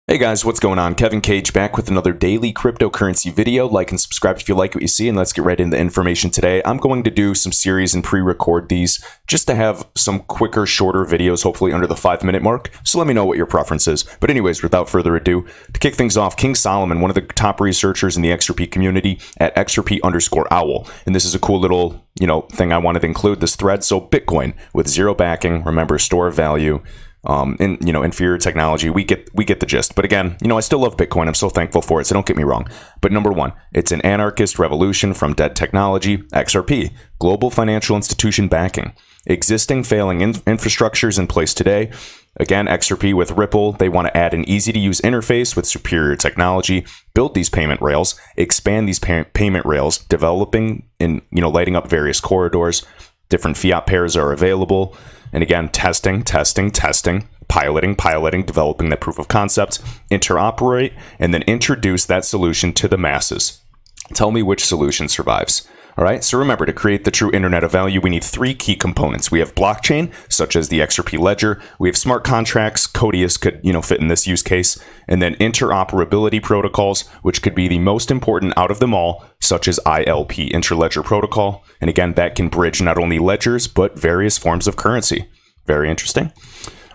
Hey guys, what's going on? Kevin Cage back with another daily cryptocurrency video. Like and subscribe if you like what you see, and let's get right into the information today. I'm going to do some series and pre-record these just to have some quicker, shorter videos, hopefully under the 5-minute mark. So let me know what your preference is. But anyways, without further ado, to kick things off, King Solomon, one of the top researchers in the XRP community at XRP_owl. And this is a cool little, thing I wanted to include, this thread. So Bitcoin with zero backing, remember, store of value. Inferior technology, we get the gist. But again, I still love Bitcoin. I'm so thankful for it, so don't get me wrong. But number one, it's an anarchist revolution from dead technology. XRP, global financial institution backing. Existing failing infrastructures in place today. Again, XRP with Ripple, they want to add an easy-to-use interface with superior technology, build these payment rails, expand these payment rails, developing and, lighting up various corridors. Different fiat pairs are available. And again, testing, piloting, developing that proof of concept, interoperate, and then introduce that solution to the masses. Tell me which solution survives. All right, so remember, to create the true internet of value, we need 3 key components. We have blockchain, such as the XRP ledger. We have smart contracts. Codius could, fit in this use case. And then interoperability protocols, which could be the most important out of them all, such as ILP, Interledger Protocol. And again, that can bridge not only ledgers, but various forms of currency. Very interesting.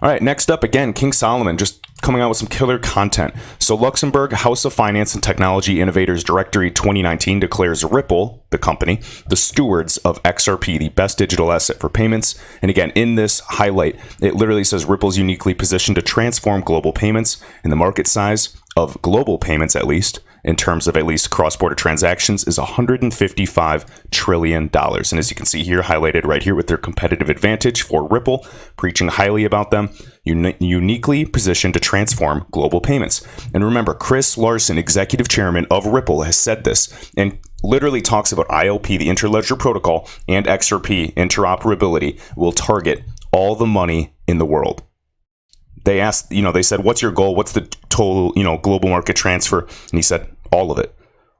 All right, next up, again, King Solomon, just coming out with some killer content. So Luxembourg House of Finance and Technology Innovators Directory 2019 declares Ripple, the company, the stewards of XRP, the best digital asset for payments. And again, in this highlight, it literally says Ripple's uniquely positioned to transform global payments, and the market size of global payments, at least, in terms of at least cross-border transactions, is $155 trillion. And as you can see here, highlighted right here with their competitive advantage for Ripple, preaching highly about them, uniquely positioned to transform global payments. And remember, Chris Larsen, executive chairman of Ripple, has said this and literally talks about ILP, the Interledger Protocol, and XRP, interoperability, will target all the money in the world. They asked, they said, what's your goal? What's the total, global market transfer? And he said, all of it.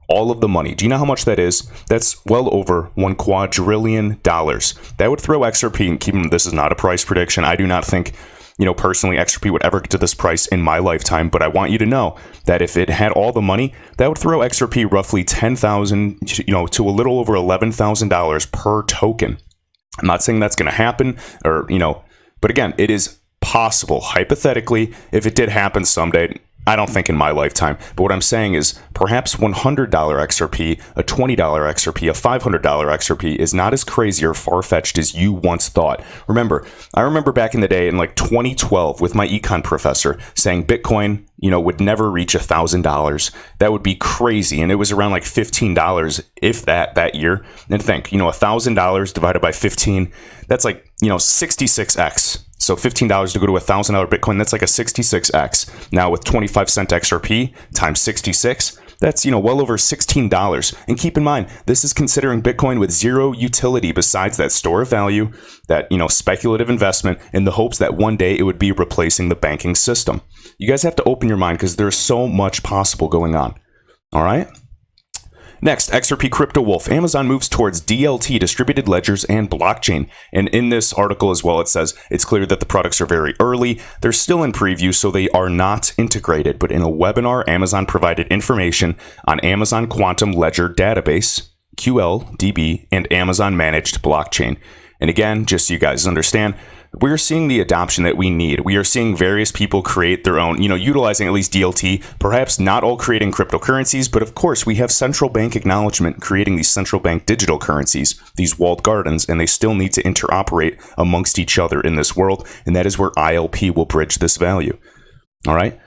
All of the money. Do you know how much that is? That's well over $1 quadrillion. That would throw XRP, and keep in mind, this is not a price prediction. I do not think, personally, XRP would ever get to this price in my lifetime. But I want you to know that if it had all the money, that would throw XRP roughly $10,000, to a little over $11,000 per token. I'm not saying that's going to happen, but again, it is possible. Hypothetically, if it did happen someday, I don't think in my lifetime, but what I'm saying is perhaps $100 XRP, a $20 XRP, a $500 XRP is not as crazy or far-fetched as you once thought. I remember back in the day in like 2012 with my econ professor saying Bitcoin, would never reach $1,000. That would be crazy. And it was around like $15, if that year. And think, $1,000 divided by 15, that's like, 66x. So $15 to go to $1,000 Bitcoin, that's like a 66x. Now with 25-cent XRP times 66, that's, well over $16. And keep in mind, this is considering Bitcoin with zero utility besides that store of value, that, speculative investment in the hopes that one day it would be replacing the banking system. You guys have to open your mind because there's so much possible going on. All right. Next, XRP Crypto Wolf. Amazon moves towards DLT, distributed ledgers, and blockchain. And in this article as well, it says it's clear that the products are very early. They're still in preview, so they are not integrated. But in a webinar, Amazon provided information on Amazon Quantum Ledger Database, QLDB, and Amazon Managed Blockchain. And again, just so you guys understand, we're seeing the adoption that we need. We are seeing various people create their own, utilizing at least DLT, perhaps not all creating cryptocurrencies, but of course we have central bank acknowledgement creating these central bank digital currencies, these walled gardens, and they still need to interoperate amongst each other in this world. And that is where ILP will bridge this value. All right.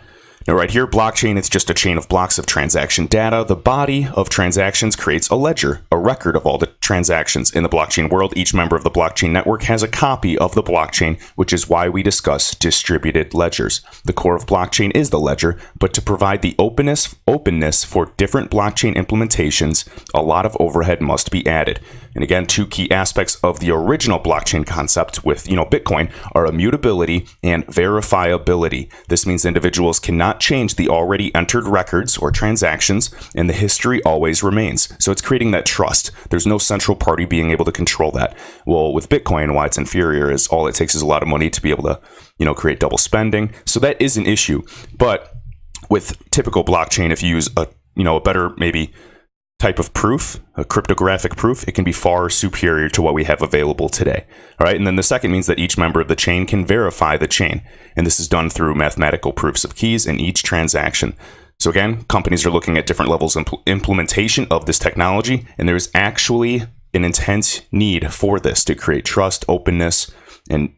Now, right here, blockchain, it's just a chain of blocks of transaction data. The body of transactions creates a ledger, a record of all the transactions. In the blockchain world, each member of the blockchain network has a copy of the blockchain, which is why we discuss distributed ledgers. The core of blockchain is the ledger, but to provide the openness for different blockchain implementations, a lot of overhead must be added. And again, 2 key aspects of the original blockchain concept with, Bitcoin are immutability and verifiability. This means individuals cannot change the already entered records or transactions, and the history always remains. So it's creating that trust. There's no central party being able to control that. Well, with Bitcoin, why it's inferior is all it takes is a lot of money to be able to, create double spending. So that is an issue. But with typical blockchain, if you use a better maybe type of proof, a cryptographic proof, it can be far superior to what we have available today. All right. And then the second means that each member of the chain can verify the chain. And this is done through mathematical proofs of keys in each transaction. So again, companies are looking at different levels of implementation of this technology. And there's actually an intense need for this to create trust, openness, and,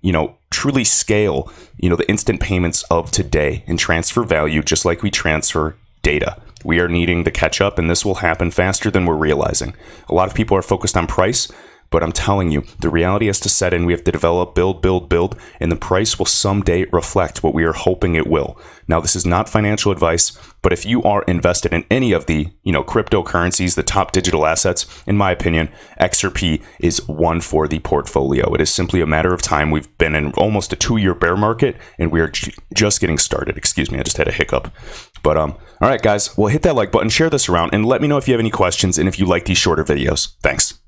truly scale, the instant payments of today and transfer value just like we transfer data. We are needing to catch up, and this will happen faster than we're realizing. A lot of people are focused on price, but I'm telling you, the reality has to set in. We have to develop, build, and the price will someday reflect what we are hoping it will. Now, this is not financial advice, but if you are invested in any of the, cryptocurrencies, the top digital assets, in my opinion, XRP is one for the portfolio. It is simply a matter of time. We've been in almost a 2-year bear market, and we are just getting started. Excuse me, I just had a hiccup. But all right, guys, well, hit that like button, share this around, and let me know if you have any questions and if you like these shorter videos. Thanks.